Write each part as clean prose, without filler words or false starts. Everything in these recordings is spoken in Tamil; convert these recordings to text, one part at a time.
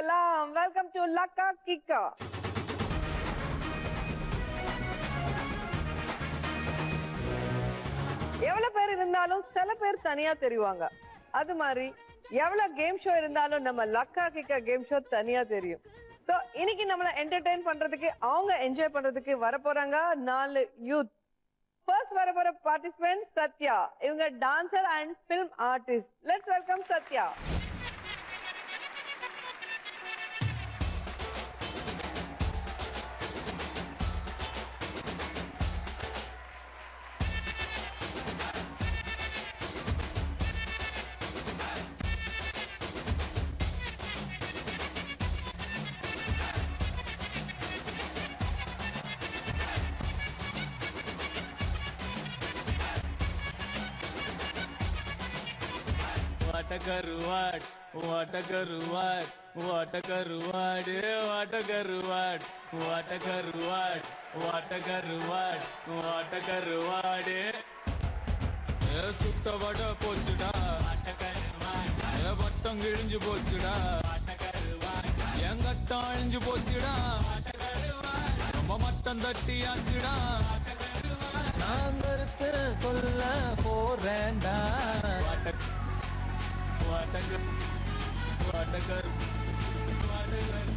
Salam. Welcome to Lakka Kika. எவ்வளவு பேர் இருந்தாலும் சில பேர் தனியா தெரிவாங்க. அது மாதிரி எவ்வளவு கேம் ஷோ இருந்தாலும் நம்ம லக்கா கிக்கா கேம் ஷோ தனியா தெரியும். சோ இன்னைக்கு நம்மள என்டர்டெயின் பண்றதுக்கு அவங்க என்ஜாய் பண்றதுக்கு வர போறாங்க 4 யூத். ஃபர்ஸ்ட் வர போற பார்ட்டிசிபென்ட் சத்யா. இவங்க dancer and film artist. Let's welcome Sathya. What a karuad, what a karuad, what a karuad, what a karuad, what a karuad, what a karuad, what a karuad. Sutta vada pochuda, what a karuad. Vattam girinju pochuda, what a karuad. Yengatta alinju pochuda, what a karuad. Romba mattam thatti achuda, what a karuad. Naan varthu solla porenda, what a what a good, what a good, what a good,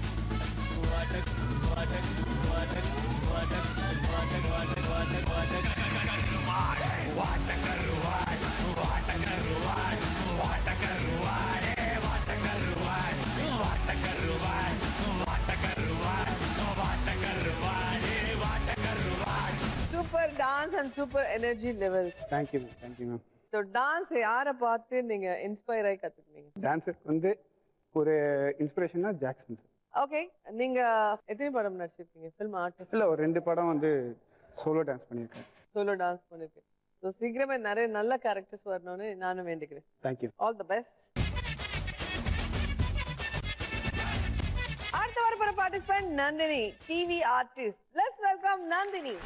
what a what a what a what a what a what a what a what a what a karuad, what a karuad, what a karuad, what a karuad, what a karuad, what a karuad, what a karuad, what a karuad. Super dance and super energy levels. Thank you, ma'am. So dance யாரை பார்த்து நீங்க இன்ஸ்பயர் ஆகி கத்துக்கிட்டீங்க? டான்ஸருக்கு வந்து ஒரு இன்ஸ்பிரேஷன்னா ஜாக்சன் சார். ஓகே, நீங்க எத்தனை படம் நடிச்சிருக்கீங்க? Film artist. இல்லை, ஒரு 2 படம் வந்து சோலோ டான்ஸ் பண்ணியிருக்கேன். சோலோ டான்ஸ் பண்ணிருக்கேன். ஸோ சீக்கிரமே நிறைய நல்ல கேரக்டர்ஸ் வரணும்னு நானும் வேண்டிக்கிறேன். தேங்க்யூ. All the best. அடுத்த வர போற participant Nandini, TV artist. Let's welcome Nandini.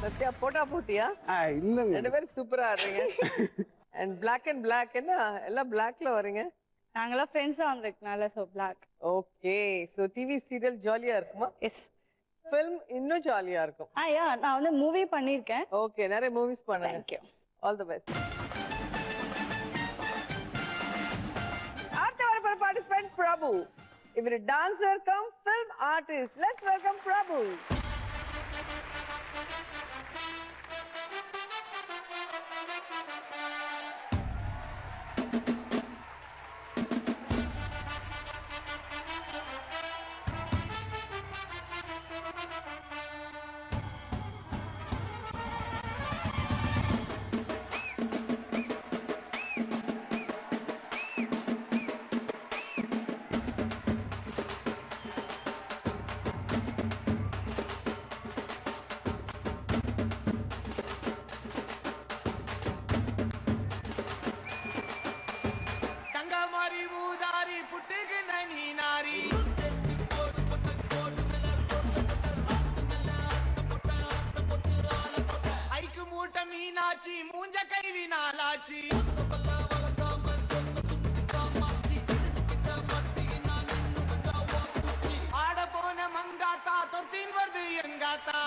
Sathya போட்டா போட்டியா? இல்லைங்க, 2 பேரும் சூப்பரா ஆடுறீங்க. அண்ட் பிளாக் அண்ட் பிளாக் என்ன எல்லாம் பிளாக்ல வரீங்க? நாங்கெல்லாம் ஃப்ரெண்ட்ஸா வந்திருக்கனால so black. Okay, so TV serial ஜாலியா இருக்குமா? எஸ். ஃபிலிம் இன்னும் ஜாலியா இருக்கும். யா, நான் வந்து மூவி பண்ணிருக்கேன். ஓகே, நிறைய மூவிஸ் பண்ணுங்க. Thank you. All the best. அடுத்த வர போற பார்ட்டிசிபென்ட் பிரபு. இவர் dancer come film artist. Let's welcome Prabhu. Mari udari puttig nani nari நாளாச்சி மூஞ்ச கைவி நாளாச்சி ஆட போன மங்காத்தா தொத்தின் வருது எங்காத்தா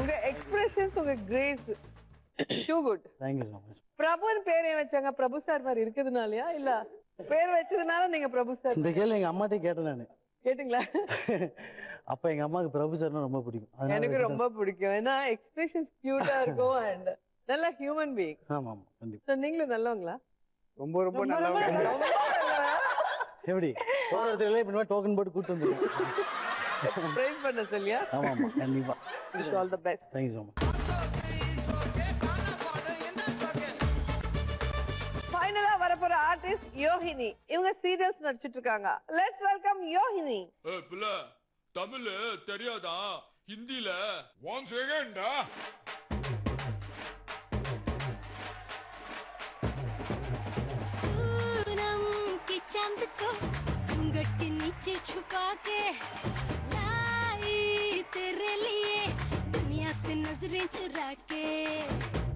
உங்க எக்ஸ்பிரஷன்ஸ் உங்க grace too good. Thank you so much. பிரபுன்னு பேர் ஏன் வச்சாங்க? பிரபு சார் மாதிரி இருக்குதுனாலயா இல்ல பேர் வச்சதுனால நீங்க பிரபு சார்? இந்த கேள்வி எங்க அம்மாட்டே கேட்டேன் நான். கேட்டீங்களா? அப்ப எங்க அம்மாவுக்கு பிரபு சார்னா ரொம்ப பிடிக்கும். எனக்கு ரொம்ப பிடிக்கும். ஏன்னா எக்ஸ்பிரஷன்ஸ் கியூட்டா இருக்கும் அண்ட் நல்ல ஹியூமன் பீயிங். ஆமா ஆமா கண்டிப்பா. சோ நீங்களும் நல்லவங்களா? ரொம்ப ரொம்ப நல்லவங்க. எப்படி ஒரு இடத்துல இப்ப டோக்கன் போட்டு கூட்டு வந்துருக்கேன். பிரைஸ் பண்ண சொல்லியா? ஆமா ஆமா கண்டிப்பா. Wish all the best. Thank you so much. ஃபைனலா வரப்போற ஆர்டிஸ்ட் யோகினி. இவங்க சீரியல்ஸ் நடிச்சிட்டு இருக்காங்க. Let's welcome Yogini. பிள்ளை தமிழ் தெரியாதா? ஹிந்தில 1 செகண்டா. चांद को घूंघट के नीचे छुपा के लाई तेरे लिए दुनिया से नजरें चुरा के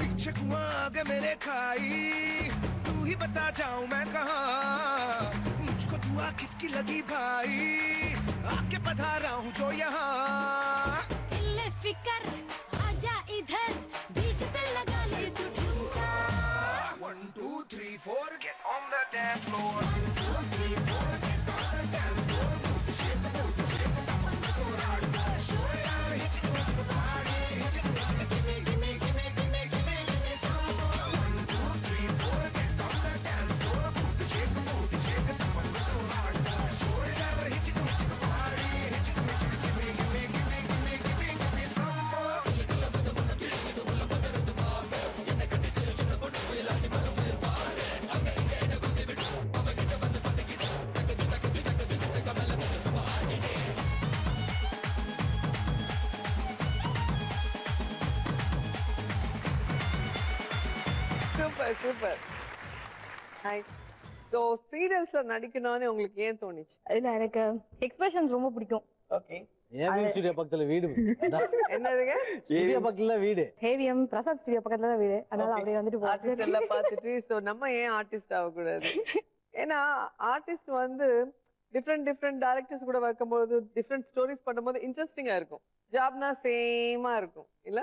पीछे कुआं आगे मेरे खाई तू ही बता जाऊं मैं कहाँ मुझको दुआ किसकी लगी भाई आके पधारा हूँ जो यहाँ इल्ले फिकर आजा इधर बीट पे लगा ले तू ठुमका 1 2 3 4 get on the dance floor 1 2 3 4 get on the dance floor shake the booty shake the top and go hard show it out hit the party hit it give me give me give me give me give me give me some more 1 2 3 4 get on the dance floor shake the booty shake the top and go hard show it out hit the party hit it give me give me give me give me give me give me some more super super. Nice. So சீரியல்ஸ்ல நடிக்கணும்னு உங்களுக்கு ஏன் தோணுச்சு? இல்ல எனக்கு எக்ஸ்பிரஷன்ஸ் ரொம்ப பிடிக்கும். ஓகே. ஏவிஎம் ஸ்டுடியோ பக்கத்துல வீடு. என்னதுங்க? ஸ்டுடியோ பக்கத்துல வீடு. ஏவிஎம் பிரசாத் ஸ்டுடியோ பக்கத்துல தான் வீடு. அதனால அப்படியே வந்துட்டு ஆர்டிஸ்ட் எல்லாம் பார்த்துட்டு சோ நம்ம ஏன் ஆர்டிஸ்ட் ஆக கூடாது? ஏன்னா ஆர்டிஸ்ட் வந்து டிஃப்ரெண்ட் டைரக்டர்ஸ் கூட வரும்போது டிஃப்ரெண்ட் ஸ்டோரிஸ் பண்ணும்போது இன்ட்ரெஸ்டிங்கா இருக்கும். ஜாப்னா சேமா இருக்கும் இல்ல?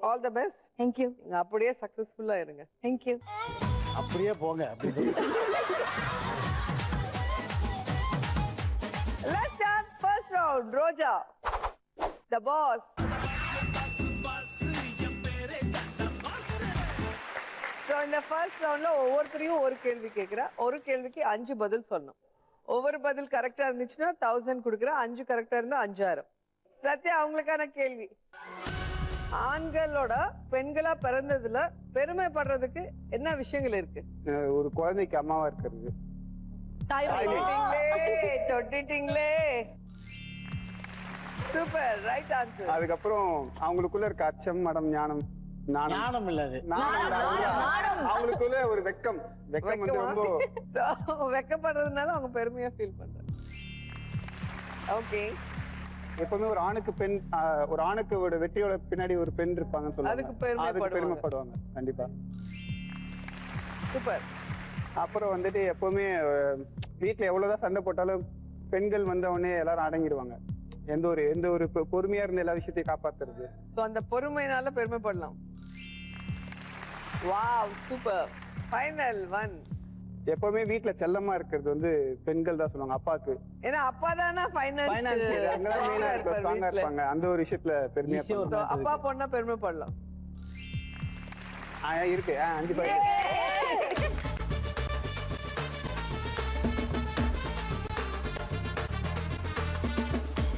All the best. Thank you. நீங்க அப்படியே சக்சஸ்ஃபுல்லா இருங்க. Thank you. அப்படியே போங்க அப்படி. Let's start first round. Roja, the boss. So in the first roundல ஒவ்வொருத்தரையும் ஒரு கேள்வி கேக்குறா. ஒரு கேள்விக்கு 5 பதில் சொல்லணும். ஒவ்வொரு பதில் கரெக்டா இருந்துச்சுன்னா 1000 கொடுக்குறா. 5 கரெக்டா இருந்தா 5000. சத்யா அவங்களுக்கான கேள்வி. ஆண்களோட பெண்களா பிறந்ததுல பெருமைப்படுறதுக்கு என்ன விஷயங்கள் இருக்கு? ஒரு குழந்தைக்கு அம்மாவா இருக்கிறது. தொட்டிட்டீங்களே. Super, right answer. அதுக்கப்புறம் அவங்களுக்குள்ள இருக்க அச்சம், மடம், ஞானம். ஞானம் இல்ல அது. அவங்களுக்குள்ள ஒரு வெக்கம் வந்து ரொம்ப வெக்கப்படுறதுனால அவங்க பெருமையா ஃபீல் பண்றாங்க. ஓகே. எப்பவுமே ஒரு ஆணுக்கு பெண், ஒரு ஆணுக்கு ஒரு வெற்றியோட பின்னாடி ஒரு பெண் இருப்பாங்கன்னு சொல்லுவாங்க. அதுக்கு பெருமைப்படுவாங்க கண்டிப்பா. சூப்பர். அப்புறம் வந்துட்டு எப்பவுமே வீட்டுல எவ்வளவுதான் சண்டை போட்டாலும் பெண்கள் வந்த உடனே எல்லாரும் அடங்கிடுவாங்க. எந்த ஒரு பொறுமையா இருந்து எல்லா விஷயத்தையும் காப்பாத்துறது. சோ அந்த பொறுமையினால பெருமைப்படலாம். Wow, super. ஃபைனல் 1. எப்பவுமே வீட்டுல செல்லமா இருக்கிறது வந்து பெண்கள் தான் சொல்லுவாங்க அப்பாக்கு. ஏன்னா அப்பா தானே ஃபைனான்சியல் அங்கதான் மெயினா இருப்பாங்க, ஸ்ட்ராங்கா இருப்பாங்க. அந்த ஒரு விஷயத்துல பெருமையா இருப்பாங்க. அப்பா பொண்ணா பெருமைப்படலாம். இருக்கு 5 பேர்.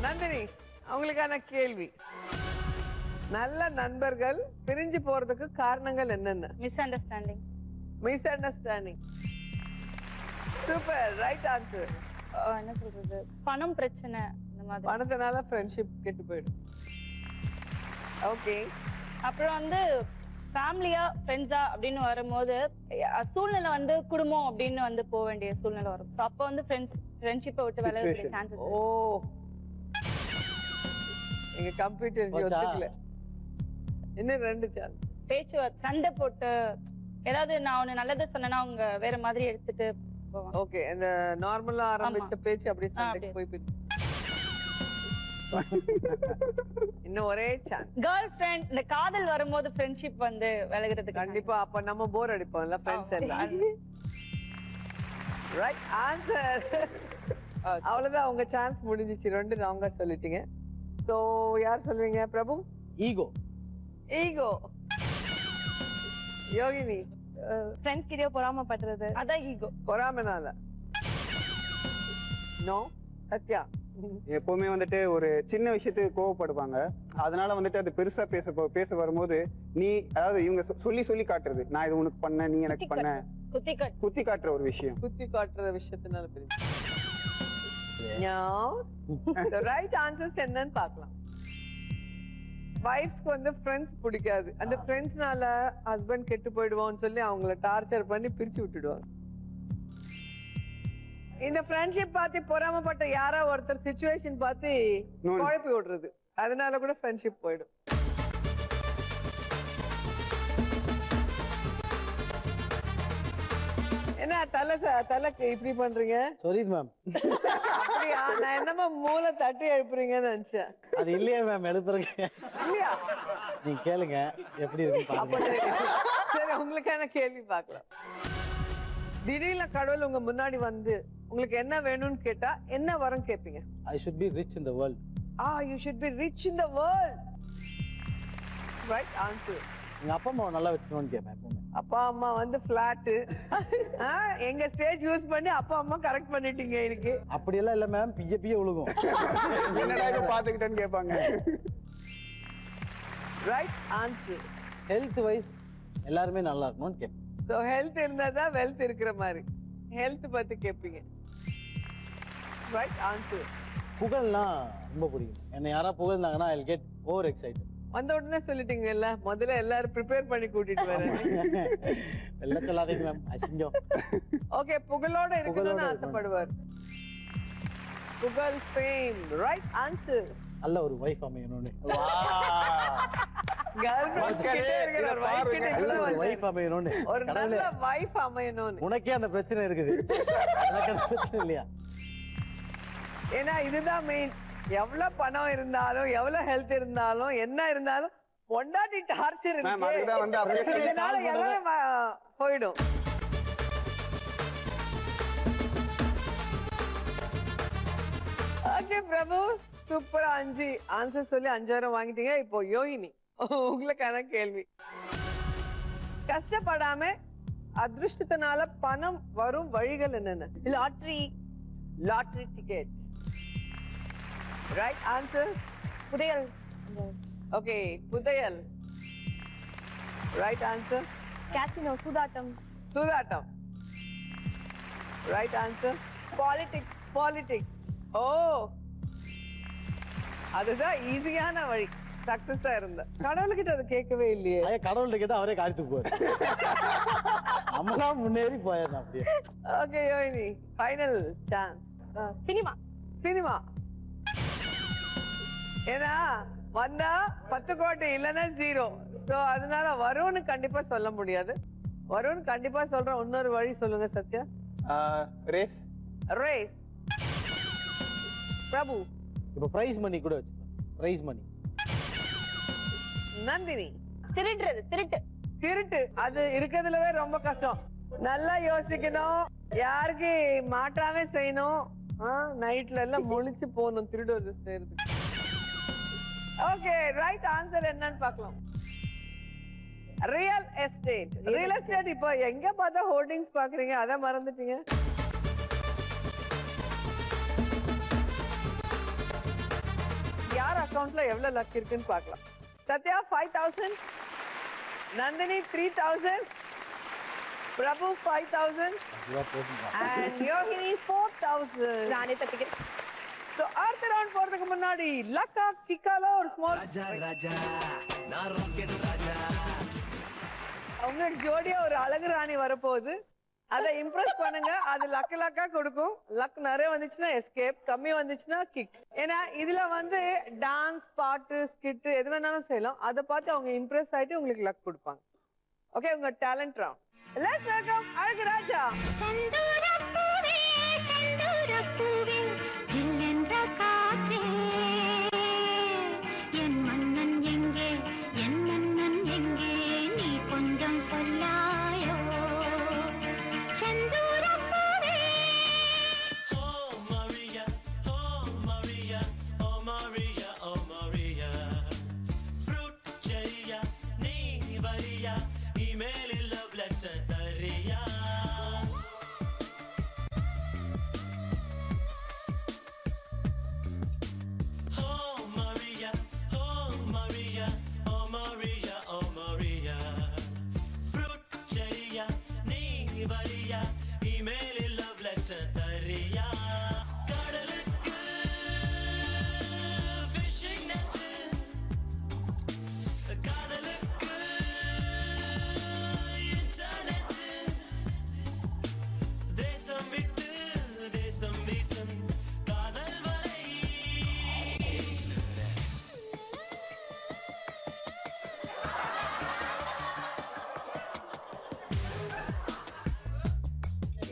நந்தினி அவங்களுக்கான கேள்வி. நல்ல நண்பர்கள் பிரிஞ்சு போறதுக்கு காரணங்கள் என்னென்ன? Miss understanding. Miss understanding. Super, right answer. என்ன சொல்றது, பணம் பிரச்சனை இந்த மாதிரி. பணத்தினால ஃப்ரெண்ட்ஷிப் கெட்டு போயிடும். ஓகே. அப்புறம் வந்து ஃபேமிலியா ஃப்ரெண்ட்ஸா அப்படின்னு வரும்போது சூழ்நிலை வந்து குடும்பம் அப்படின்னு வந்து போக வேண்டிய சூழ்நிலை வரும். ஸோ அப்போ வந்து ஃப்ரெண்ட்ஷிப்பை விட்டு விலகக்கூடிய சான்சஸ். ஓ, எங்க கம்ப்யூட்டர் ஒத்துக்கல. இன்னும் 2 சான்ஸ். பேச்சுவார்த்தை, சண்டை போட்டு ஏதாவது நான் ஒண்ணு நல்லதை சொன்னேன்னா அவங்க வேற மாதிரி எடுத்துட்டு போவாங்க. ஓகே, இந்த நார்மலா ஆரம்பிச்ச பேச்சு அப்படியே சண்டைக்கு போய் போய். இன்னும் ஒரே சான்ஸ். கேர்ள் ஃப்ரெண்ட், இந்த காதல் வரும்போது ஃப்ரெண்ட்ஷிப் வந்து விலகுறதுக்கு கண்டிப்பா. அப்ப நம்ம போர் அடிப்போம்ல ஃப்ரெண்ட்ஸ் எல்லாம். Right answer. அவ்வளவுதான், உங்க சான்ஸ் முடிஞ்சிச்சு. 2 ராங்கா சொல்லிட்டீங்க. சோ யார் சொல்வீங்க? பிரபு. ஈகோ. ஈகோ. யோகினி. ஃப்ரெண்ட்ஸ் கிட்டே பொறாமப்படுறது. அதான் ஈகோ. பொறாமனால. நோ. சத்யா. எப்பவுமே வந்துட்டு ஒரு சின்ன விஷயத்துக்கு கோவப்படுவாங்க. அதனால வந்துட்டு அது பெருசா பேச வரும்போது நீ, அதாவது இவங்க சொல்லி காட்டுறது, நான் இது உனக்கு பண்ண, நீ எனக்கு பண்ண, குத்தி காட்டுற ஒரு விஷயம். குத்தி காட்டுற விஷயத்தினால பிரிஞ்சு. ரைட் ஆன்சர்ஸ் என்னன்னு பார்க்கலாம். வைஃப்ஸ்க்கு வந்து ஃப்ரெண்ட்ஸ் பிடிக்காது. அந்த ஃப்ரெண்ட்ஸ்னால ஹஸ்பண்ட் கெட்டு போயிடுவான்னு சொல்லி அவங்கள டார்ச்சர் பண்ணி பிரிச்சு விட்டுடுவாங்க. இந்த ஃப்ரெண்ட்ஷிப் பார்த்து பொறாமப்பட்ட யாரோ ஒருத்தர் சிச்சுவேஷன் பார்த்து குழப்பி விடுறது, அதனால கூட ஃப்ரெண்ட்ஷிப் போயிடும். என்ன தலைக்கு இப்படி பண்றீங்க? Sorry ma'am. அப்படியா? நான் என்னமா மூளை தட்டி எழுப்புறீங்கன்னு நினைச்சேன். அது இல்லையா மேம், எழுப்புறீங்க இல்லையா? நீங்க கேளுங்க எப்படி இருக்கு. சரி, உங்களுக்கான கேள்வி பார்க்கலாம். திடீர்னு கடவுள் உங்க முன்னாடி வந்து உங்களுக்கு என்ன வேணும்னு கேட்டா என்ன வரம் கேட்பீங்க? I should be rich in the world. You should be rich in the world. Right answer. எங்க அப்பா அம்மாவை நல்லா வச்சுக்கணும்னு கேட்பேன் எப்பவுமே. அப்பா அம்மா வந்து பிளாட் எங்க ஸ்டேஜ் யூஸ் பண்ணி அப்பா அம்மா கரெக்ட் பண்ணிட்டீங்க. எனக்கு அப்படியெல்லாம் இல்ல மேம், பிய விழுகும். என்னடா இதை பாத்துக்கிட்டேன்னு கேட்பாங்க. Right answer. ஹெல்த் வைஸ் எல்லாருமே நல்லா இருக்கணும்னு கேட்பேன். ஸோ ஹெல்த் இருந்தாதான் வெல்த் இருக்கிற மாதிரி ஹெல்த் பத்தி கேட்பீங்க. Right answer. புகழ்லாம் ரொம்ப பிடிக்கும். என்னை யாரா புகழ்ந்தாங்கன்னா I'll get over excited. வந்த உடனே சொல்லிட்டீங்கல்ல, முதல்ல எல்லாரும் ப்ரிப்பேர் பண்ணி கூட்டிட்டு வரேன். எல்லாம் சொல்லாதீங்க மேம், அசிங்கம். ஓகே, புகழோட இருக்கணும்னு ஆசைப்படுவார். புகழ், ஃபேம். Right answer. நல்ல ஒரு வைஃப் அமையணும்னு. வைஃப் அமையணும்னு. ஒரு நல்ல வைஃப் அமையணும்னு. உனக்கே அந்த பிரச்சனை இருக்குது, எனக்கு அந்த பிரச்சனை இல்லையா? ஏன்னா இதுதான் மெயின். எவ்வளவு பணம் இருந்தாலும், எவ்வளவு ஹெல்த் இருந்தாலும், என்ன இருந்தாலும் பொண்டாட்டி டார்ச்சர் எல்லாமே போயிடும். ஓகே பிரபு, சூப்பரா 5 ஆன்சர் சொல்லி 5000 வாங்கிட்டீங்க. இப்போ யோகினி, உங்களுக்கான கேள்வி. கஷ்டப்படாம அதிர்ஷ்டத்தினால பணம் வரும் வழிகள் என்னென்ன? Lottery ticket. Right answer. புதையல். ஓகே, புதையல். Right answer. கேசினோ, சூதாட்டம். சூதாட்டம். Right answer. பாலிடிக்ஸ். ஓ, அதுதான் ஈஸியான வழி. சக்சஸா இருந்த கடவுள்கிட்ட அது கேட்கவே இல்லையே. கடவுள்கிட்ட கேட்டா அவரே காரித்து போவாரு. நம்மளாம் முன்னேறி போயிடலாம் அப்படியே. Okay Yogini, final chance. Cinema. ஏன்னா வந்தா 10 கோடி, இல்லைன்னா 0. சோ அதனால வரும்னு கண்டிப்பா சொல்ல முடியாது. வரும்னு கண்டிப்பா சொல்றேன். இன்னொரு வழி சொல்லுங்க சத்யா. ரேஸ். பிரபு. இப்ப பிரைஸ் மணி கூட வச்சுக்கலாம். Prize money. நந்தினி. திருட்டு. அது இருக்கிறதுலவே ரொம்ப கஷ்டம். நல்லா யோசிக்கணும், யாருக்கு மாட்டாவே செய்யணும். நைட்ல எல்லாம் முழிச்சு போகணும் திருடுவது செய்யறதுக்கு. ஓகே, ரைட் ஆன்சர் என்னன்னு பார்க்கலாம். Real estate. இப்போ எங்க பார்த்தா ஹோர்டிங்ஸ் பாக்குறீங்க, அத மறந்துட்டீங்க. யார் அக்கவுண்ட்ல எவ்வளவு லக் இருக்குன்னு பார்க்கலாம். Satya 5,000. Nandini 3,000. Prabhu 5,000. And Yohini 4,000. நானே தப்பிக்கிறேன். So அடுத்த ரவுண்ட் போறதுக்கு முன்னாடி லக்கா கிக்கால ஒரு ஸ்மால் அவங்களோட ஜோடியா ஒரு அழகு ராணி வரப்போகுது. அதை இம்ப்ரெஸ் பண்ணுங்க. அது லக்கா கொடுக்கும். லக் நிறைய வந்துச்சுன்னா எஸ்கேப், கம்மி வந்துச்சுன்னா கிக். ஏன்னா இதுல வந்து டான்ஸ், பாட்டு, ஸ்கிட் எது வேணாலும் செய்யலாம். அதை பார்த்து அவங்க இம்ப்ரெஸ் ஆயிட்டு உங்களுக்கு லக் கொடுப்பாங்க. ஓகே, உங்க டேலண்ட் ரவுண்ட். லெட்ஸ் வெல்கம் அழகு ராஜா.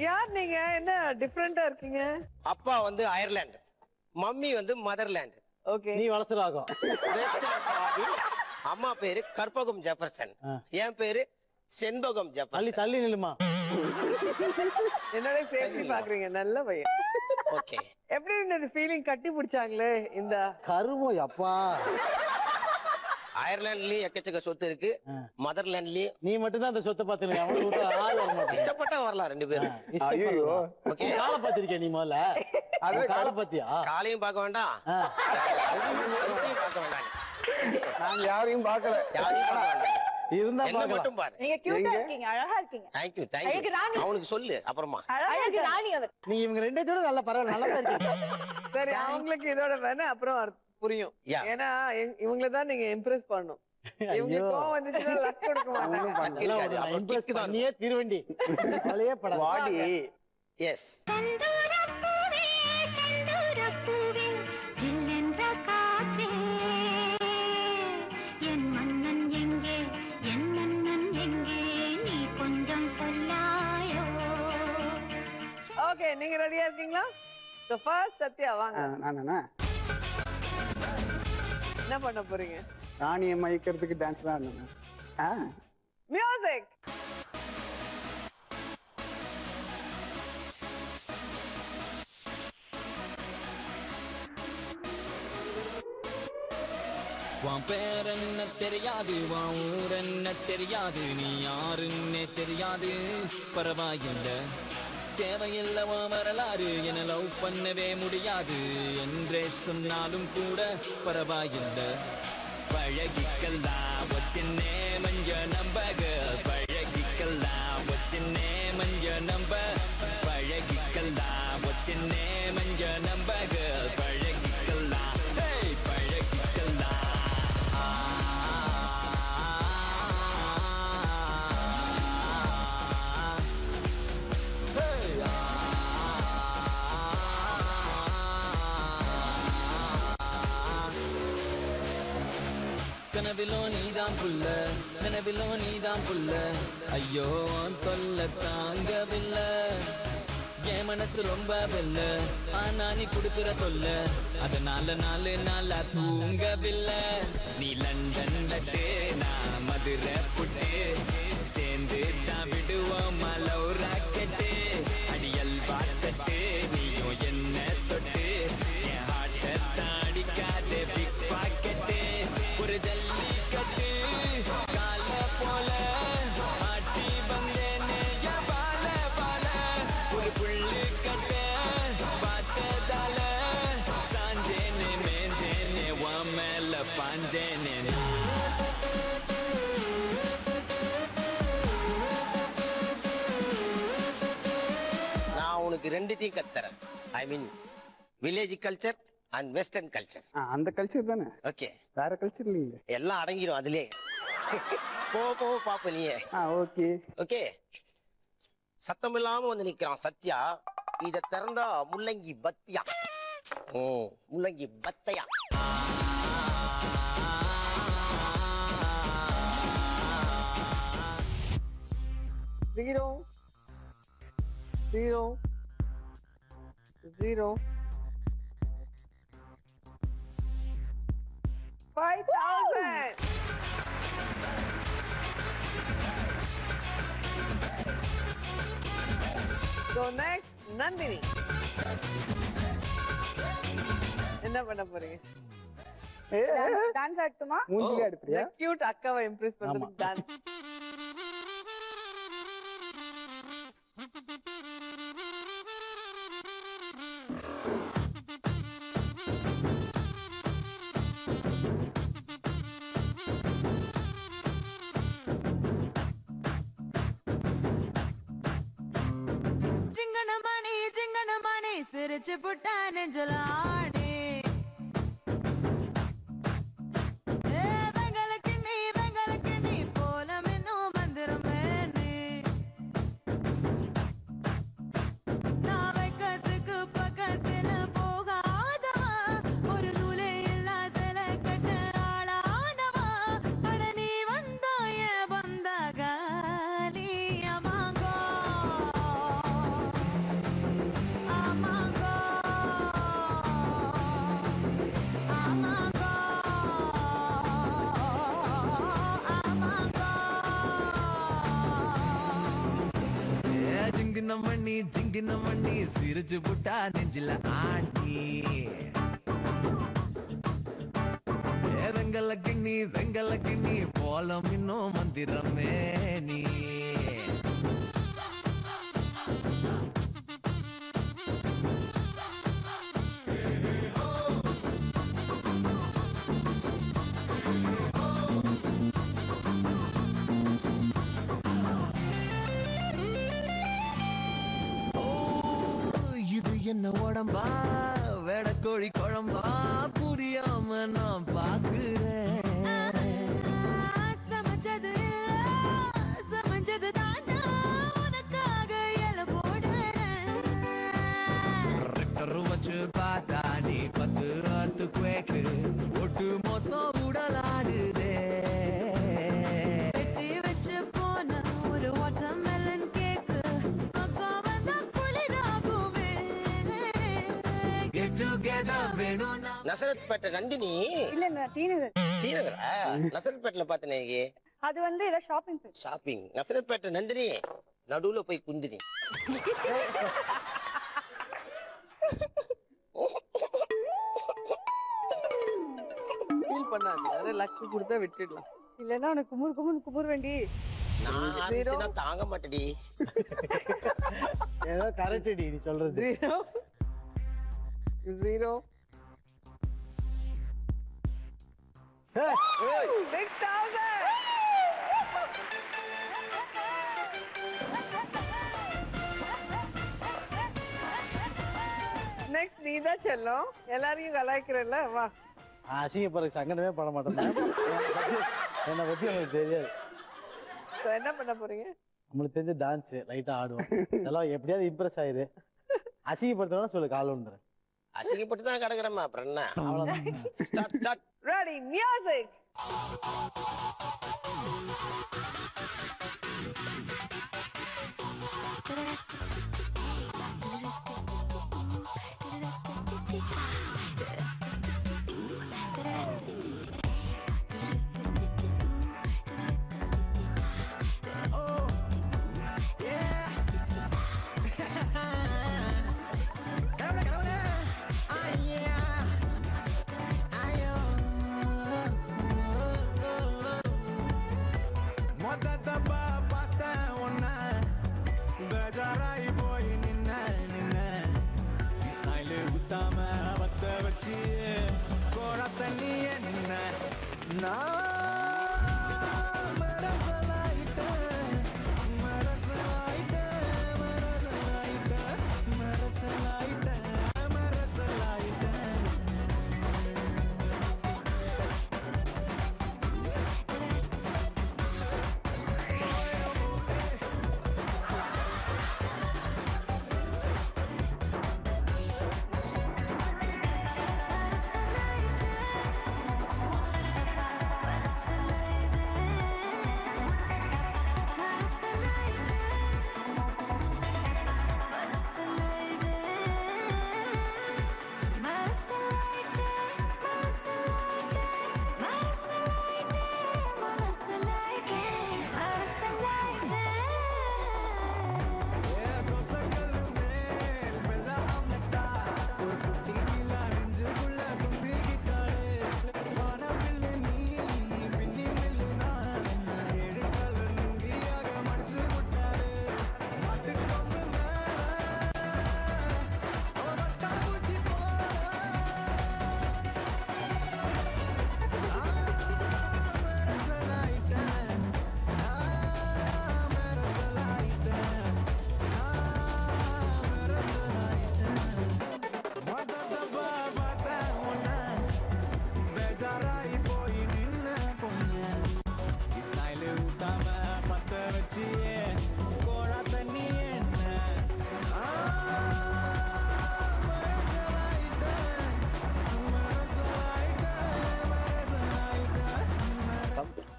யார் நீங்க? என்ன டிஃபரெண்டா இருக்கீங்க? அப்பா வந்து அயர்லாந்து, மம்மி வந்து மதர்லாந்து. ஓகே, நீ வளசலாகும். அம்மா பேரு கற்பகம் ஜெஃபர்சன், என் பேரு செண்பகம் ஜெஃபர்சன். தள்ளி நில்லுமா. என்னோட பேசி பாக்குறீங்க. நல்ல பையன். ஓகே, எப்படி இருந்தது ஃபீலிங்? கட்டி பிடிச்சாங்களே இந்த கருமோ அப்பா. அயர்லாண்ட்லயும் எக்கச்சக்க சொத்து இருக்கு, மதர்லாண்ட்லயும். நீ மட்டும் தான் அந்த சொத்தை பாத்து இஷ்டப்பட்டா வரலாம் ரெண்டு பேரும். ஓகே, காலை பாத்திருக்கே நீ முதல்ல. அது காலை பாத்தியா? காலையும் பார்க்க வேண்டாம், பார்க்க வேண்டாம். நாங்க யாரையும் பார்க்கல, யாரையும் பார்க்க வேண்டாம். இருந்தா என்ன மட்டும் பாரு. நீங்க கியூட்டா இருக்கீங்க, அழகா இருக்கீங்க. Thank you, thank you. அவனுக்கு சொல்லு அப்புறமா. அழகு ராணி அவர். நீ இவங்க ரெண்டேத்தோட நல்ல பரவாயில்ல, நல்லா தான் இருக்கீங்க. சரி, அவங்களுக்கு இதோட வேணா அப்புறம் புரியும். ஏன்னா இவங்கள தான் நீங்க இம்ப்ரெஸ் பண்ணணும். இவங்க கோவம் வந்துச்சுன்னா லக் கொடுக்க மாட்டாங்க. நீயே திருவண்டி அலையே பட வாடி. எஸ், ஓகே, நீங்க ரெடியா இருக்கீங்களா? சோ ஃபர்ஸ்ட் சத்யா வாங்க. நானா என்ன பண்ண போறீங்க? ராணியை மயக்கிறதுக்கு டான்ஸ் தான் ஆடுனேன். மியூசிக். உன் பேர் என்ன தெரியாது, உன் ஊர் என்ன தெரியாது, நீ யாருன்னே தெரியாது, பரவாயில்ல. தேவையில்லை உன் வரலாறு, என லவ் பண்ணவே முடியாது என்றே சொன்னாலும் கூட பரவாயில்லை. பழகிக்கலாம், what's your name and your number girl? பழகிக்கலாம், what's your name and your number? பழகிக்கலாம், what's your name and your number girl? பழகிக்கலாம், hey பழகிக்கலாம். கனவிலோ நீதான் புள்ள, நினைவிலோ நீதான் புள்ள, ஐயோ தொல்ல தாங்கவில்லை. என் மனசு ரொம்ப வெல்ல, ஆனா நீ குடுக்கிற தொல்ல, அதனால நாளா தூங்கவில்லை. நீ லண்டன் லட்டு, நான் மதுரை புட்டு, சேர்ந்து தான் விடுவோம் லவ் ராக்கெட்டு. அடியல் வாட்டட்டு, நீயும் என்ன தொட்டு, என் ஹார்ட்டை தாடிக்காதே பிக் பாக்கெட்டு. ஒரு ஜல்லிக்கட்டு கால போல ஆட்டி வந்தேனே என் பால பால. ஒரு புள்ளு கட்ட பார்த்ததால சாஞ்சேனே மேஞ்சேனே உன் மேல பாஞ்சேனே. ரெண்டுத்தையும் கத்துறேன். I mean village culture and western culture. அந்த கல்ச்சர் தானே. ஓகே, வேற கல்ச்சர் இல்லைங்க. எல்லாம் அடங்கிடும் அதுலயே. போ பாப்ப நீயே. Okay okay. சத்தம் இல்லாம வந்து நிக்கிறான் சத்யா. இத திறந்தா முள்ளங்கி பத்தியா. முள்ளங்கி பத்தையா. Zero. 5,000. So next, Nandini. என்ன பண்ண போறீங்க? டான்ஸ் ஆடட்டுமா? மூஞ்சில எடுப்பியா? கியூட் அக்காவை இம்ப்ரெஸ் பண்றதுக்கு டான்ஸ். சிங்கனமணி சிரிச்சு புட்டா நெஞ்சலாடி வெங்கலக்கிண்ணி போல மின்னும் மந்திரமே நீ நான் வைக்கத்துக்கு பக்கத்துல போகாதவா ஒரு நூலே இல்லா சில கட்ட ஆளானவா அட நீ வந்தாய வந்தாக நீ அமாங்கோ அமாங்கோ அமாங்கோ ஜிங்கின மண்ணி சிரிச்சு புட்டா நெஞ்சில ஆண்டி வெங்கல கிண்ணி போலம் இன்னும் மந்திரமே நீ என்ன உடம்பா வெடக்கோழி குழம்பா புரியாம நான் பாக்குறேன் சமைச்சது தாண்டா உனக்காக எல போடுறேன் ரெக்டர் வச்சு பார்த்தா நீ 10 ராத்து குவேக்கு ஒட்டு மொத்தம் உடலாடுதே வெற்றி வச்சு போன ஒரு வாட்டர்மெலன் கேக்கு அக்கா வந்தா குளிராகுமே கெட் டுகெதர் வேணும்னா நசரத்பேட்டை நந்தினி. இல்ல ஸ்ரீநகரா? நசரத்பேட்டில் பார்த்தனே. அது வந்து ஏதோ ஷாப்பிங் ஷாப்பிங். நசரத்பேட்டை நந்தினி நடுவுல போய் குந்தினி. ஃபீல் பண்ணாத, லக்கு கொடுத்தா விட்டுடலாம். இல்லன்னா உனக்கு குமுறு வேண்டி. நான் தாங்க மாட்டேடி. ஏதோ கரெக்ட் நீ சொல்றது. 0 6,000. நெக்ஸ்ட் நீதான் செல்லம். எல்லாரையும் கலாய்க்கிறல்ல, வா. அசிங்கப்படுற சங்கடமே பண்ண மாட்டேன். என்னை பத்தி உங்களுக்கு தெரியாது. என்ன பண்ண போறீங்க? நம்மளுக்கு தெரிஞ்ச டான்ஸ் லைட்டா ஆடுவோம். இதெல்லாம் எப்படியாவது இம்ப்ரெஸ் ஆயிரு. அசிங்கப்படுத்தணும்னா சொல்லு, கால் வந்துடுறேன். அசிங்கப்பட்டு தான் கிடக்குறேம்மா, அப்புறம் என்ன? அவ்வளவுதான். Ready, music. மரச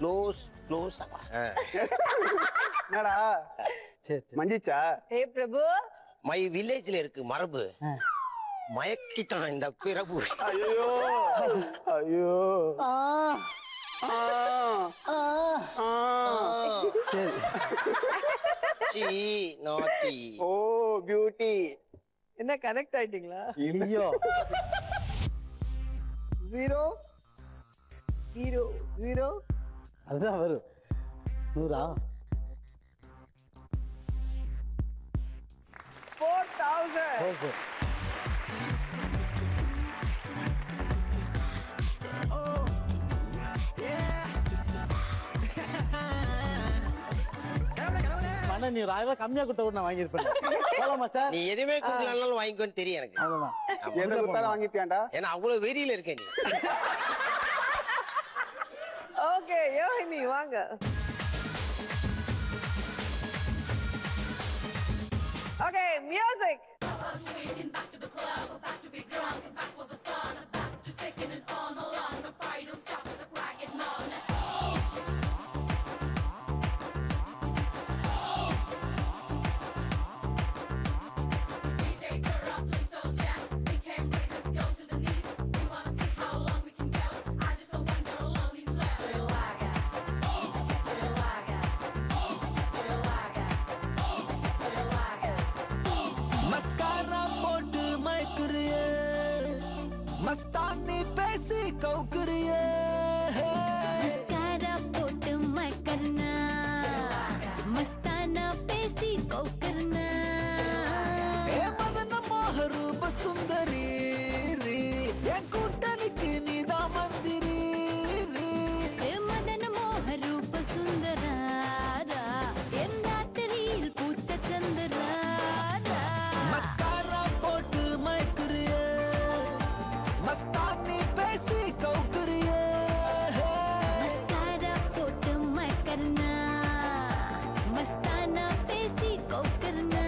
க்ளோஸ் என்னடா சரி சரி மஞ்சிச்சா? ஏ பிரபு மை வில்லேஜ்ல இருக்கு மரபு. மயக்கிட்டான் இந்த பிரபு. ஐயோ ஐயோ சரி சி நாட்டி. ஓ பியூட்டி. என்ன கனெக்ட் ஆயிட்டீங்களா? ஐயோ 0 0 0 அதுதான் வரும் 100 4000. ஓகே அண்ணா நீ 1000 ரூபாய் கம்மியா கொடுத்த கூட நான் வாங்கியிருப்பேன். போலாமா சார்? நீ எதுவுமே கொடுக்கலனாலும் வாங்கிக்கோன்னு தெரியும் எனக்கு. அவ்வளவுதான். எதை கொடுத்தாலும் வாங்கிட்டியாண்டா? ஏன்னா அவ்வளவு வெறியில இருக்க நீ. ஓகே யோகினி வாங்க. Okay music. மஸ்காரா போட்டு மயக்குறியே, மஸ்தானி பேசி கவுக்குறியே. மஸ்காரா போட்டு மயக்கறனா, மஸ்தானா பேசி கவுக்கறனா. ஏ மதன மோக ரூப சுந்தரி ரீ, என் கூட்டணிக்கு நீதான் மந்திரி ரீ. ஏ மதன மோக ரூப சுந்தராரா, என் ராத்திரியில் பூத்த சந்திராரா. மஸ்காரா போட்டு மயக்குறியே, மஸ்தானி பேசி கவுக்குறியே. மஸ்காரா போட்டு மயக்கறனா, மஸ்தானா பேசி கவுக்கறனா.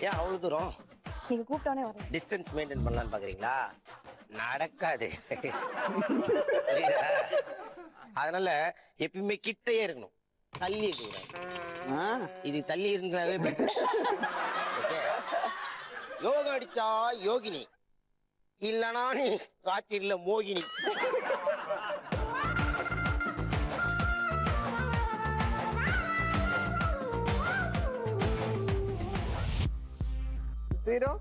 ஏன் அவ்வளவு தூரம் நீங்க கூப்பிட்டானே வரேன். டிஸ்டன்ஸ் மெயின்டைன் பண்ணலாம்னு பாக்குறீங்களா? நடக்காது. புரியுதா? அதனால எப்பயுமே கிட்டயே இருக்கணும், தள்ளி இருக்கக்கூடாது. இது தள்ளி இருந்தாவே better. Okay? யோகா அடிச்சா யோகினி, இல்லனா நீ ராத்திரில மோகினி. Zero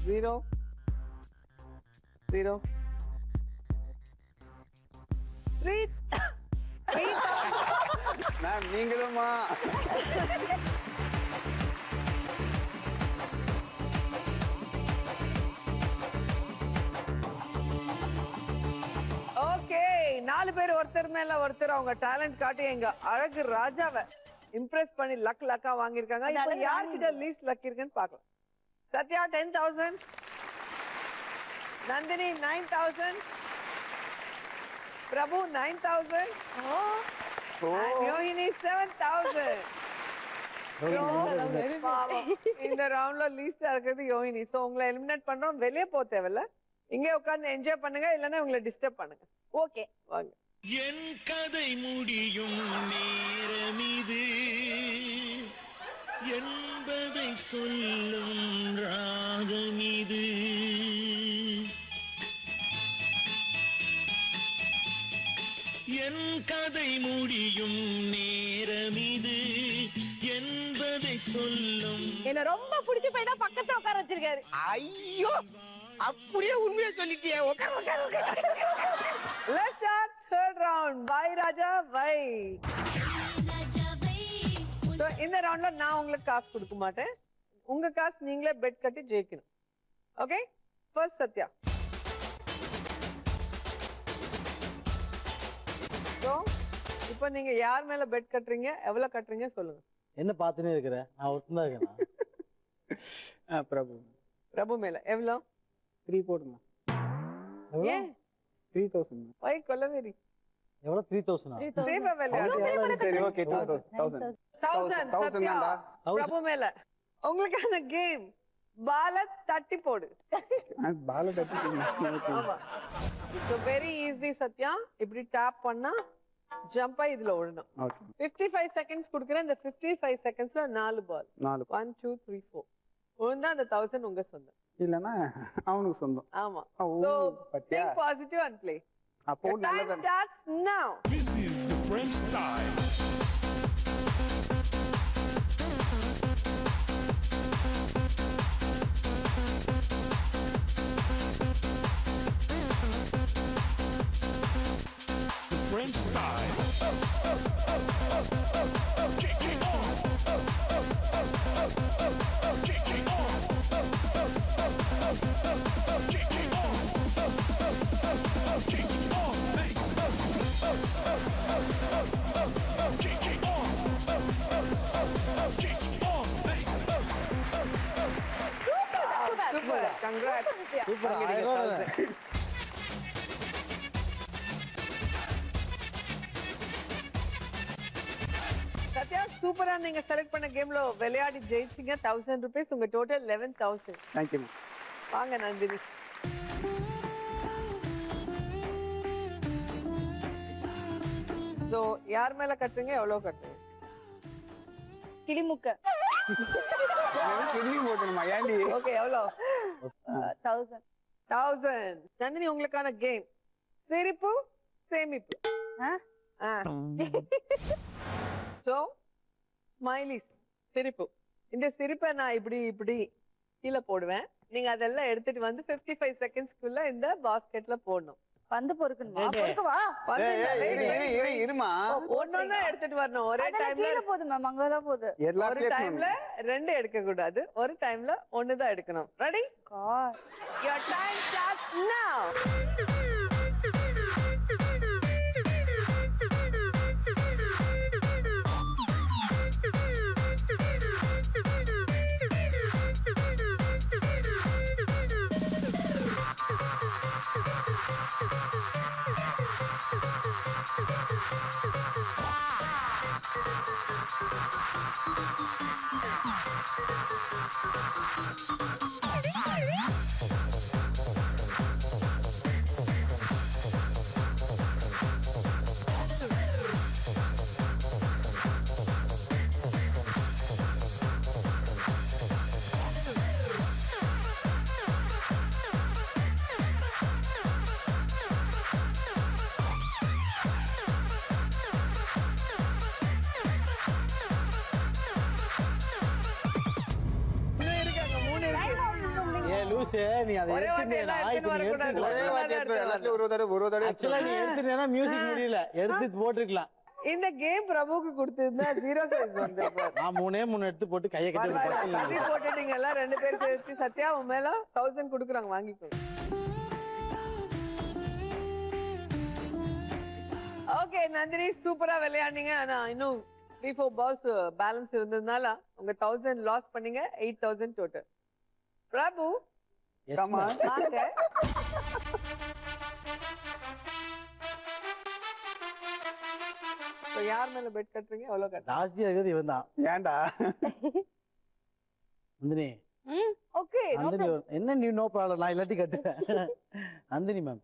0 0 3 ma'am நீங்களுமா? ஓகே 4 பேர் ஒருத்தர் மேல ஒருத்தர் அவங்க டேலண்ட் காட்டி எங்க அழகு ராஜாவை இம்ப்ரெஸ் பண்ணி லக்கா வாங்கியிருக்காங்க. இப்போ அழகு யார்கிட்ட லீஸ்ட் லக் இருக்குன்னு பார்க்கலாம். சத்யா 10,000, நந்தினி 9,000, பிரபு 9,000, and யோகினி 7,000. பாவம். இந்த ரவுண்ட்ல லீஸ்டா இருக்கிறது யோகினி. சோ உங்களை எலிமினேட் பண்றோம். வெளியே போக தேவையில்ல, இங்கே உட்கார்ந்து என்ஜாய் பண்ணுங்க, இல்லன்னா உங்களை டிஸ்டர்ப் பண்ணுங்க. ஓகே வாங்க. என் கதை முடியும் நேரம் இது என்பதை சொல்லும் ராகம் இது. என் கதை முடியும் நேரம் இது என்பதை சொல்லும். என்ன ரொம்ப பிடிச்சு போய் தான் பக்கத்துல உட்கார வச்சிருக்காரு. ஐயோ அப்படியே உண்மையா சொல்லிட்டியே. உட்கார் உட்கார் உட்கார். Let's start third round. Bye Raja, bye. So இந்த ரவுண்ட்ல நான் உங்களுக்கு காசு கொடுக்க மாட்டேன். உங்க காசு நீங்களே பெட் கட்டி ஜெயிக்கணும். ஓகே? ஃபர்ஸ்ட் சத்யா. So இப்போ நீங்க யார் மேல பெட் கட்டுறீங்க, எவ்வளவு கட்டுறீங்க சொல்லுங்க. என்ன பார்த்துனே இருக்கிற? நான் ஒருத்தன் தான் இருக்கேன். பிரபு பிரபு மேல எவ்வளவு? 3 போடுங்க. ஏன் 3000 வை கொலவேரி எவ்வளவு 3000 சேஃபா விளையாடு சரி ஓகே 2000 1000 சத்யா பிரபு மேல உங்களுக்கான கேம் பால தட்டி போடு பால தட்டி ஆமா சோ வெரி ஈஸி சத்யா இப்படி டேப் பண்ணா ஜம்ப் ஆகி இதுல விழணும் ஓகே 55 செகண்ட்ஸ் குடுக்குறேன் இந்த 55 செகண்ட்ஸ்ல 4 பால் 1 2 3 4 விழுந்தா அந்த 1000 உங்க சொந்தம் இல்லனா அவனுக்கு சொந்தம் ஆமா ஓ, சோ பத்தியா? think positive and play அப்போ Your time நல்லதா starts now This is the French style. The French style. Kick it on. Kick it on. Kick it on. Kick it on. Nice. Kick it on. Kick it on. Nice. super congrats super வாங்கிடுங்க 1000. சத்யா சூப்பரா நீங்க செலக்ட் பண்ண கேம்ல விளையாடி ஜெயிச்சீங்க 1000 rupees உங்க டோட்டல் 11000 தேங்க் யூ வாங்க நந்தினி சோ யார் மேல கட்டுறீங்க எவ்வளவு கட்டுறீங்க கிளிமுக்க கிளி போடணுமா ஏண்டி ஓகே எவ்வளவு 1000 1000 நந்தினி உங்களுக்கான கேம் சிரிப்பு சேமிப்பு சோ ஸ்மைலி சிரிப்பு இந்த சிரிப்பை நான் இப்படி இப்படி கீழே போடுவேன் நீங்க அதெல்லாம் எடுத்துட்டு வந்து 55 செகண்ட்ஸ்க்குள்ள இந்த பாஸ்கெட்ல போடணும் பந்து பொறுக்கணுமா டேய், டேய். பொறுக்கவா வந்து ஏய், இல்ல, ஏய், wait, wait, wait. இருமா ஒன்னொன்னு எடுத்துட்டு வரணும் ஒரே அதெல்லாம் டைம்ல கீழே போகுது மேம் அங்கதான் போகுது ஒரு எல்லாத்தையும் டைம்ல ரெண்டு எடுக்க கூடாது ஒரு டைம்ல ஒன்னு தான் எடுக்கணும் ready God. your time starts now இன்னும் இருக்காங்க மூணு இருக்கு ஏ லூசு நீ அதை ஒரே வாட்டி எல்லாம் எடுத்துட்டு வரக்கூடாது. ஒரே வாட்டி எல்லாத்தையும் ஒரு தடவை ஆக்சுவலா நீ எடுத்துட்டேன்னா மியூசிக் முடியல எடுத்து போட்டுருக்கலாம் இந்த கேம் பிரபுக்கு கொடுத்திருந்தா 0 சைஸ் வந்து நான் மூணு எடுத்து போட்டு கையை கட்டி தள்ளி போட்டுட்டீங்கல்ல ரெண்டு பேர் சேர்த்து சத்யா உன் மேல 1000 குடுக்குறாங்க வாங்கிக்கோ ஓகே நந்தினி சூப்பரா விளையாடுனீங்க ஆனா இன்னும் 3-4 பால்ஸ் பேலன்ஸ் இருந்ததுனால உங்க 1000 லாஸ் பண்ணீங்க 8000 டோட்டல் பிரபு Come on. வாங்க So, யார் மேல பெட் கட்டுறீங்க எவ்வளவு கட்டுறீங்க ஜாஸ்தியா இருக்குது இவன் தான் ஏன்டா நந்தினி ஓகே நந்தினி என்ன நீ நோ ப்ராப்ளம் நான் இல்லாட்டி கட்டுவேன் நந்தினி மேம்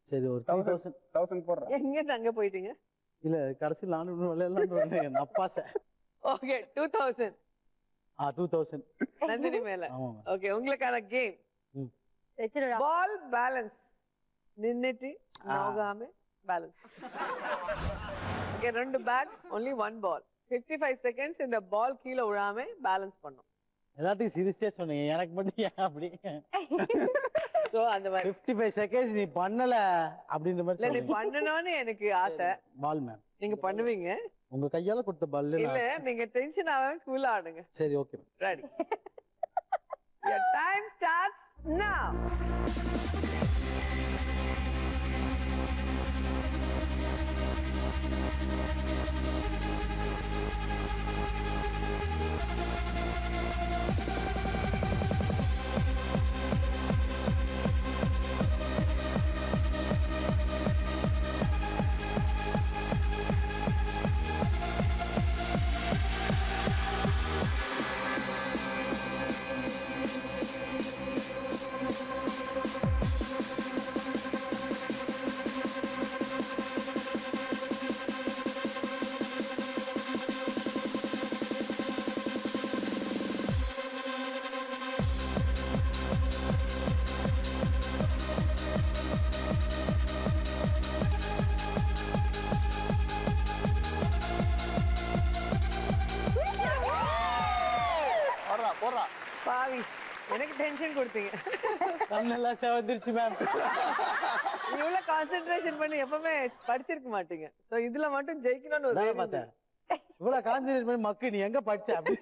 சரி ஒரு 3000 1000 போடுறேன் எங்க அங்க போயிட்டீங்க இல்ல கடைசியில் நானும் விளையாடலாம் நப்பாச ஓகே 2000 2000 நந்தினி மேல ஆமா ஓகே உங்களுக்கான கேம் வச்சிருடா பால் பேலன்ஸ் நின்னுட்டு நோகாம பேலன்ஸ் ஓகே ரெண்டு bat only one ball 55 seconds இந்த பால் கீழே விழாம பேலன்ஸ் பண்ணும் எல்லாத்தையும் சிரிச்சே சொன்னீங்க எனக்கு மட்டும் ஏன் அப்படி சோ அந்த மாதிரி 55 செகண்ட்ஸ் நீ பண்ணல அப்படின்ற இல்ல நீ மாதிரி பண்ணணும்னு எனக்கு ஆசை பால் மேம் நீங்க பண்ணுவீங்க உங்க கையால கொடுத்த பால் இல்ல நீங்க டென்ஷன் ஆகாம கூலா ஆடுங்க சரி okay ready your time starts now போடுறா பாவி எனக்கு டென்ஷன் கொடுத்தீங்க. கண்ணெல்லாம் செவந்துருச்சு மேம். இவ்வளவு கான்சென்ட்ரேஷன் பண்ணி எப்பவுமே படிச்சிருக்க மாட்டீங்க. சோ இதுல மட்டும் ஜெயிக்கணும்னு ஒரு நான் பார்த்தேன். இவ்வளவு கான்சென்ட்ரேட் பண்ணி மக்கு நீ எங்க படிச்ச அப்படி.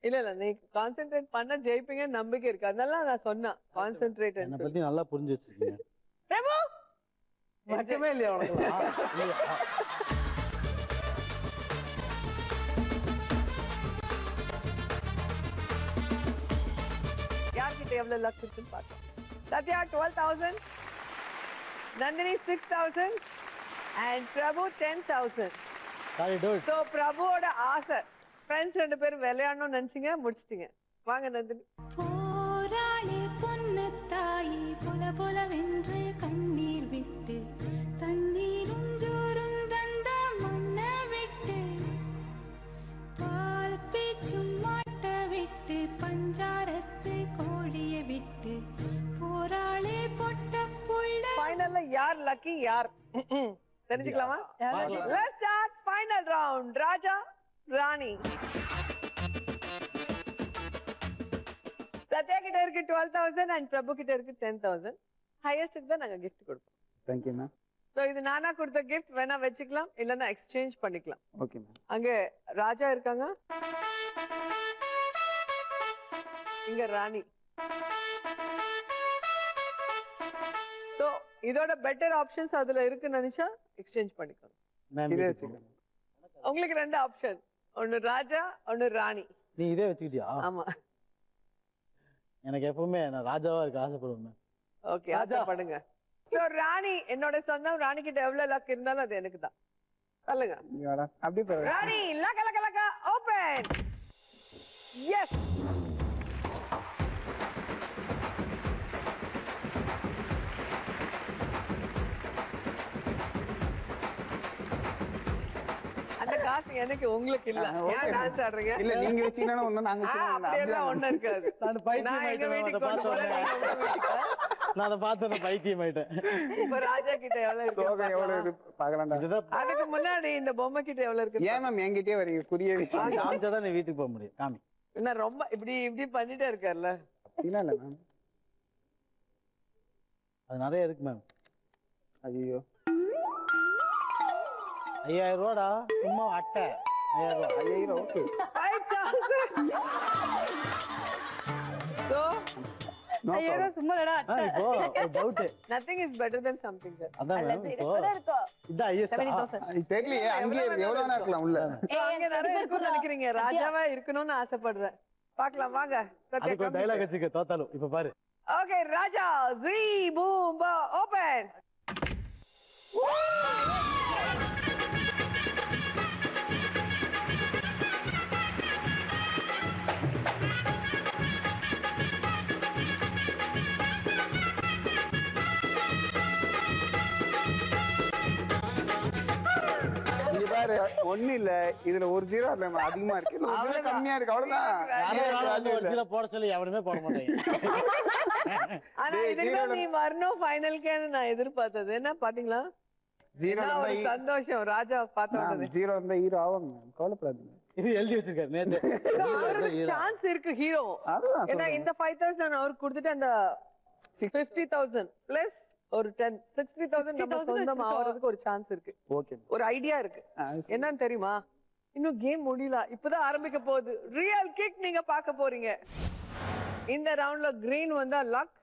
இல்ல நீ கான்சென்ட்ரேட் பண்ண ஜெயிப்பீங்கன்னு நம்பிக்கை இருக்கு. அதனால நான் சொன்னேன் கான்சென்ட்ரேட். என்ன பத்தி நல்லா புரிஞ்சு வச்சிருக்கீங்க. பிரபு மக்கமே இல்லையா உனக்கு? யார்கிட்ட எவ்வளவு லக் இருக்குன்னு பார்க்கலாம். Sathya 12,000, Nandini 6,000 and Prabhu 10,000. Sorry dude. So பிரபுவோட ஆசை ஃப்ரெண்ட்ஸ் 2 பேரும் விளையாடணும்னு நினைச்சீங்க, முடிச்சிட்டீங்க. வாங்க நந்தினி. போராளே பொன்னு தாயே பொல பொலவென்று கண்ணீர் விட்டு தண்ணீரும் ஜோரும் தந்த மண்ண விட்டு பால் பீச்சும் மாட்ட விட்டு பஞ்சாரத்து கோழிய விட்டு போராளே பொட்ட புள்ள. ஃபைனல்ல யார் லக்கி யார் தெரிஞ்சுக்கலாமா? Let's start final round. Raja Rani. Sathya கிட்ட இருக்கு 12,000 and பிரபு கிட்ட இருக்கு 10,000. ஹையஸ்ட் தான் நாங்க gift கொடுப்போம். Thank you ma'am. சோ இது நானா கொடுத்த gift வேணா வெச்சுக்கலாம் இல்லனா எக்ஸ்சேஞ்ச் பண்ணிக்கலாம். Okay ma'am. அங்க ராஜா இருக்காங்க, இங்க ராணி. சோ இதோட பெட்டர் ஆப்ஷன்ஸ் அதுல இருக்குன்னு நினைச்சா எக்ஸ்சேஞ்ச் பண்ணிக்கலாம். மேம் இதே வச்சுக்கோங்க. உங்களுக்கு 2 ஆப்ஷன், ஒன்னு ராஜா ஒன்னு ராணி. நீ இதே வச்சுக்கிட்டியா? ஆமா. எனக்கு எப்பவுமே நான் ராஜாவா இருக்க ஆசைப்படுவேன் மேம். ஓகே ஆசைப்படுங்க. சோ ராணி என்னோட சொந்தம். ராணி கிட்ட எவ்வளவு லக் இருந்தாலும் அது எனக்கு தான். சொல்லுங்க அப்படி பாரு. ராணி. லக்க லக்க லக்க ஓபன். எஸ். அந்த காசு எனக்கு உங்களுக்கு இல்ல. ஏன் டான்ஸ் ஆடுறீங்க? இல்ல நீங்க வச்சீங்கன்னா ஒண்ணு நாங்க அப்படி எல்லாம் ஒண்ணு இருக்காது. நான் பைத்தியம் ஆயிட்டேன். அதை பார்த்த உடனே நான் அதை பார்த்த பைத்தியம் ஆயிட்டேன். இப்ப ராஜா கிட்ட எவ்வளவு சோகம் எவ்வளவு இருக்கு இருக்கு பார்க்கலாம். அதுக்கு முன்னாடி இந்த பொம்மை கிட்ட எவ்வளவு இருக்கு? ஏன் மேம் என்கிட்டயே வரீங்க? புரிய காமிச்சாதான் நீ வீட்டுக்கு போக முடியும். காமி. என்ன ரொம்ப இப்படி இப்படி பண்ணிட்டே இருக்கார்ல? இல்ல இல்ல மேம், அது நிறைய இருக்கு மேம். ஐயோ 5000 ரூபாடா சும்மா அட்டை. 5000 ரூபா. 5000 ஓகே. 5,000. So ஐயோ சும்மாடா இப்போ ஒரு doubt. nothing is better than something sir. அதான் மேம். இப்போ இருக்கோ இத ஹையஸ்ட். தெரியலையே, அங்கே எவ்வளவு வேணா இருக்கலாம் உள்ள. அங்க நிறைய இருக்குன்னு நினைக்கிறீங்க. ராஜாவா இருக்கணும்னு ஆசைப்படுறேன். பார்க்கலாம் வாங்க. அதுக்கு ஒரு டயலாக் வச்சுக்க தோத்தாலும். இப்ப பாரு. ஓகே ராஜா ஜீ பூம் பா ஓபன். ஒண்ணு இல்ல, இதுல ஒரு ஜீரோ அதிகமா இருக்கு, கம்மியா இருக்கு, அவ்வளவுதான். போட சொல்லி எவனுமே போட மாட்டேங்க. ஆனா இதுதான் நீ வரணும் ஃபைனலுக்கு நான் எதிர்பார்த்தது. என்ன பாத்தீங்களா? ஒரு சந்தோஷம் ராஜா பார்த்தோம். ஜீரோ இருந்தா ஹீரோ ஆவாங்க, கவலைப்படாதீங்க. இது எழுதி வச்சிருக்காரு நேத்து. அவருக்கு சான்ஸ் இருக்கு ஹீரோ. ஏன்னா இந்த 5,000 நான் அவருக்கு கொடுத்துட்டு அந்த 50,000 பிளஸ் ஒரு 10 60,000 நம்ம சொந்தம் ஆவறதுக்கு ஒரு சான்ஸ் இருக்கு. ஓகே, ஒரு ஐடியா இருக்கு. என்னன்னு தெரியுமா? இன்னும் கேம் முடியல, இப்பதான் ஆரம்பிக்க போகுது. ரியல் கிக் நீங்க பார்க்க போறீங்க. இந்த ரவுண்ட்ல கிரீன் வந்தா லக்,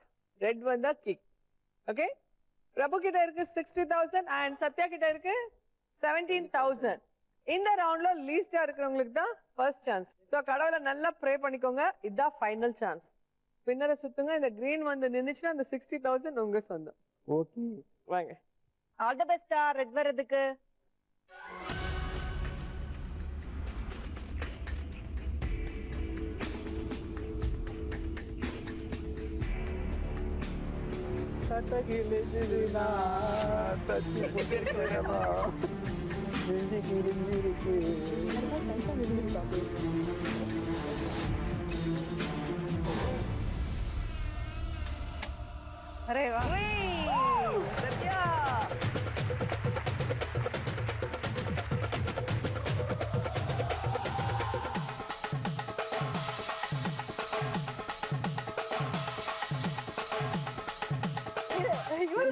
ரெட் வந்தா கிக். ஓகே, பிரபு கிட்ட இருக்கு 60,000 அண்ட் சத்யா கிட்ட இருக்கு 17,000. இந்த ரவுண்ட்ல லீஸ்டா இருக்கிறவங்களுக்கு தான் ஃபர்ஸ்ட் சான்ஸ். சோ கடவுளை நல்லா ப்ரே பண்ணிக்கோங்க. இதுதான் ஃபைனல் சான்ஸ். ஸ்பின்னரை சுத்துங்க. இந்த கிரீன் வந்து நின்னுச்சுன்னா அந்த 60,000 உங்க சொந்தம். ஓகே வாங்க. ஆல் தி பெஸ்டா ரெட் வரதுக்கு. அரே வா சத்யா.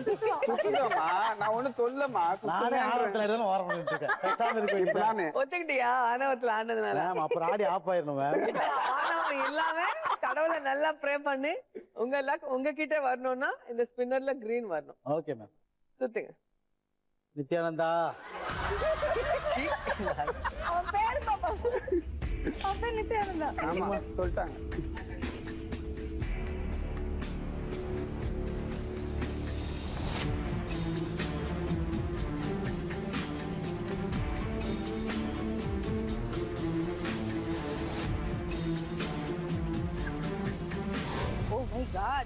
குத்துதோமா நான் ஒண்ணும் சொல்லமா நானே ஆர்வத்துல இருந்தாலும் ஓரம் பண்ணிட்டு இருக்கேன் பேசாம இருக்க வேண்டியது நானு ஒத்துக்கிட்டியா ஆணவத்துல ஆனதுனால மேம் அப்புறம் ஆடி ஆஃப் ஆயிடணும் மேம் ஆணவம் இல்லாம கடவுளை நல்லா ப்ரே பண்ணி உங்க லக் உங்ககிட்ட வரணும்னா இந்த ஸ்பின்னர்ல கிரீன் வரணும். ஓகே மேம் சுத்துங்க. நித்யானந்தா அவன் பேர் பாப்பா. அவன் பேர் நித்யானந்தா. ஆமா சொல்லிட்டாங்க. Oh my God.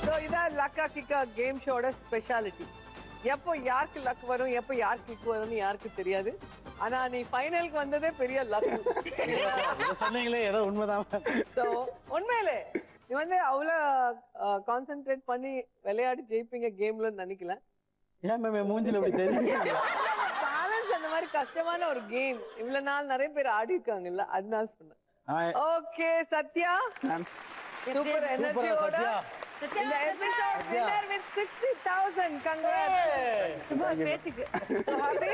So இதான் லக்கா கிக்கா கேம் ஷோட ஸ்பெஷாலிட்டி. எப்போ யாருக்கு லக் வரும் எப்போ யாருக்கு கிக் வரும்னு யாருக்கு தெரியாது. ஆனா நீ ஃபைனலுக்கு வந்ததே பெரிய லக். சொன்னீங்களே ஏதோ உண்மைதான். சோ உண்மையிலே நீ வந்து அவ்வளவு கான்சென்ட்ரேட் பண்ணி விளையாடி ஜெயிப்பீங்க கேம்ல நினைக்கல. ஏன் மேம் மூஞ்சில இப்படி தெரியுது? பேலன்ஸ் அந்த மாதிரி கஷ்டமான ஒரு கேம் இவ்வளவு நாள் நிறைய பேர் ஆடி இருக்காங்கல்ல அதனால சொன்னேன். ஓகே சத்யா சூப்பர் எனர்ஜியோட இந்த எபிசோட் வின்னர் வித் 60,000 கங்க்ராட்ஸ். சும்மா பேட்டிக்கு ஹாப்பி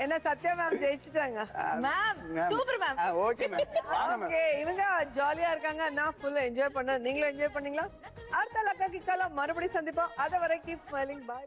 என்ன சத்யா மேம் ஜெயிச்சிட்டாங்க. Ma'am super ma'am. Okay ma'am. Okay இவங்க ஜாலியா இருக்காங்க நான் ஃபுல்லா என்ஜாய் பண்ணேன். நீங்களும் என்ஜாய் பண்ணீங்களா? அடுத்த லக்கா கிக்கால மறுபடியும் சந்திப்போம். அது வரை கீப் ஸ்மைலிங். பை.